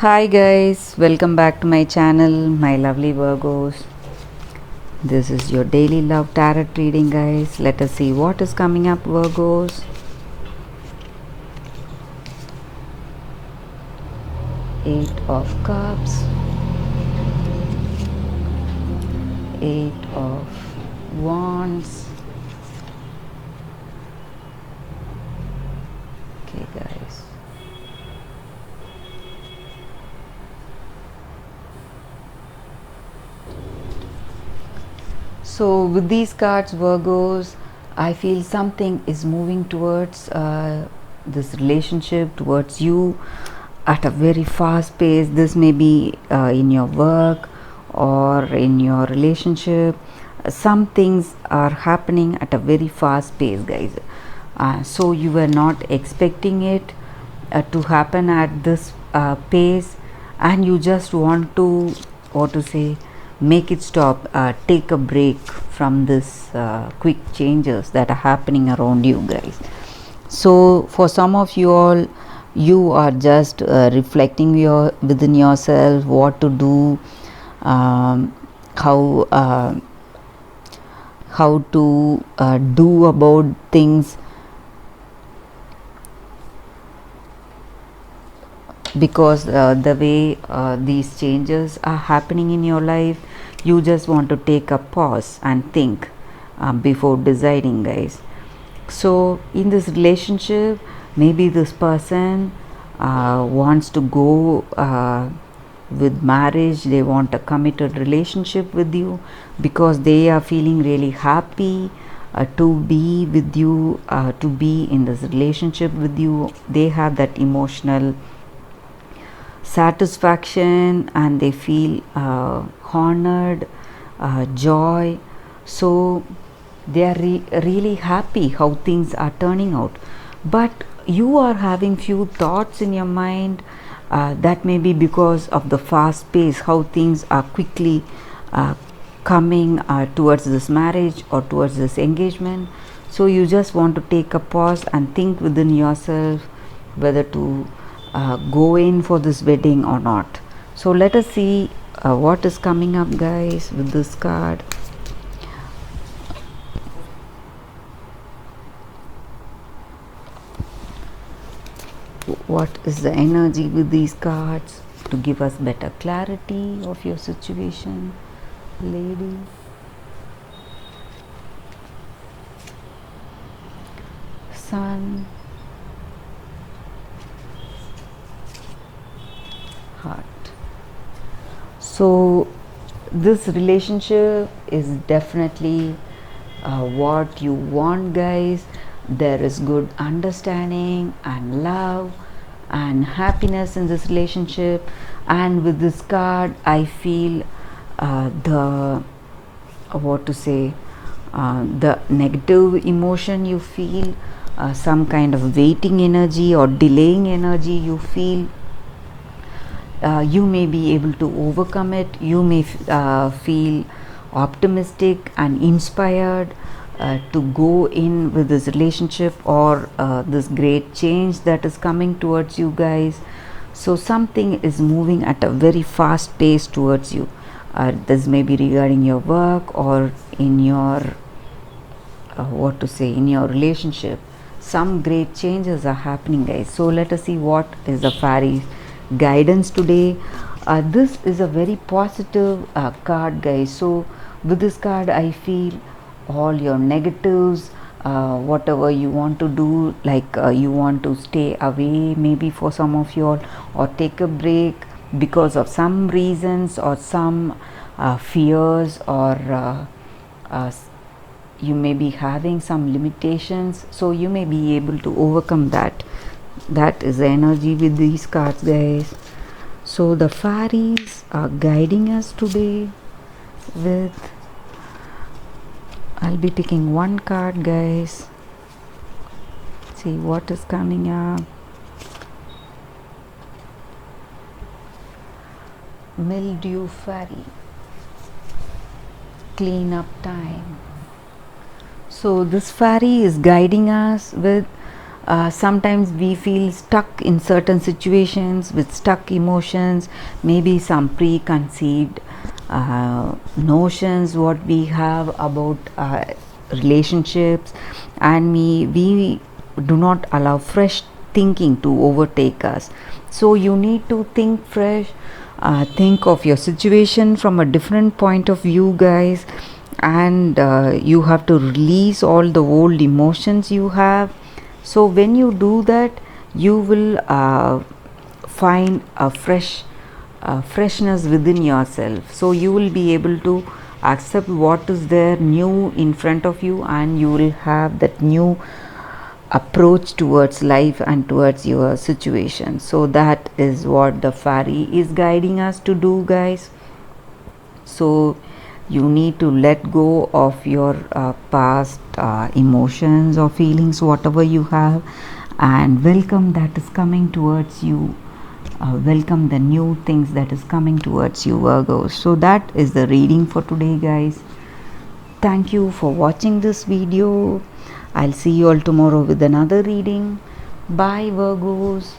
Hi guys, welcome back to my channel, my lovely Virgos. This is your daily love tarot reading, guys. Let us see what is coming up, Virgos. Eight of Cups, Eight of Wands. Okay, guys. So with these cards, Virgos, I feel something is moving towards this relationship, towards you at a very fast pace. This may be in your work or in your relationship. Some things are happening at a very fast pace, guys. So you were not expecting it to happen at this pace, and you just want to, what to say, make it stop, take a break from this quick changes that are happening around you, guys. So for some of you all, you are just reflecting within yourself what to do, um, how how to do about things, because the way these changes are happening in your life, you just want to take a pause and think before deciding, guys. So in this relationship, maybe this person wants to go with marriage. They want a committed relationship with you because they are feeling really happy to be with you, to be in this relationship with you. They have that emotional satisfaction and they feel honored, joy. So they are really happy how things are turning out, but you are having few thoughts in your mind, that may be because of the fast pace, how things are quickly coming towards this marriage or towards this engagement. So you just want to take a pause and think within yourself whether to go in for this wedding or not. So let us see what is coming up, guys, with this card. What is the energy with these cards to give us better clarity of your situation, lady? Sun, heart. So this relationship is definitely what you want, guys. There is good understanding and love and happiness in this relationship, and with this card I feel the what to say, the negative emotion you feel, some kind of waiting energy or delaying energy you feel, you may be able to overcome it. You may feel optimistic and inspired to go in with this relationship or this great change that is coming towards you, guys. So something is moving at a very fast pace towards you. This may be regarding your work or in your what to say, in your relationship. Some great changes are happening, guys. So let us see what is the fairy guidance today. This is a very positive card, guys. So with this card I feel all your negatives, whatever you want to do, like you want to stay away maybe for some of you all, or take a break because of some reasons or some fears, or you may be having some limitations, so you may be able to overcome that. That is the energy with these cards, guys. So the fairies are guiding us today with, I'll be picking one card, guys. See what is coming up. Mildew fairy, clean up time. So this fairy is guiding us with sometimes we feel stuck in certain situations with stuck emotions, maybe some preconceived notions what we have about relationships, and we do not allow fresh thinking to overtake us. So you need to think fresh, think of your situation from a different point of view, guys, and you have to release all the old emotions you have. So when you do that, you will find a freshness within yourself. So you will be able to accept what is there new in front of you, and you will have that new approach towards life and towards your situation. So that is what the fairy is guiding us to do, guys. So you need to let go of your past emotions or feelings, whatever you have, and welcome that is coming towards you. Welcome the new things that is coming towards you, Virgos. So that is the reading for today, guys. Thank you for watching this video. I'll see you all tomorrow with another reading. Bye, Virgos.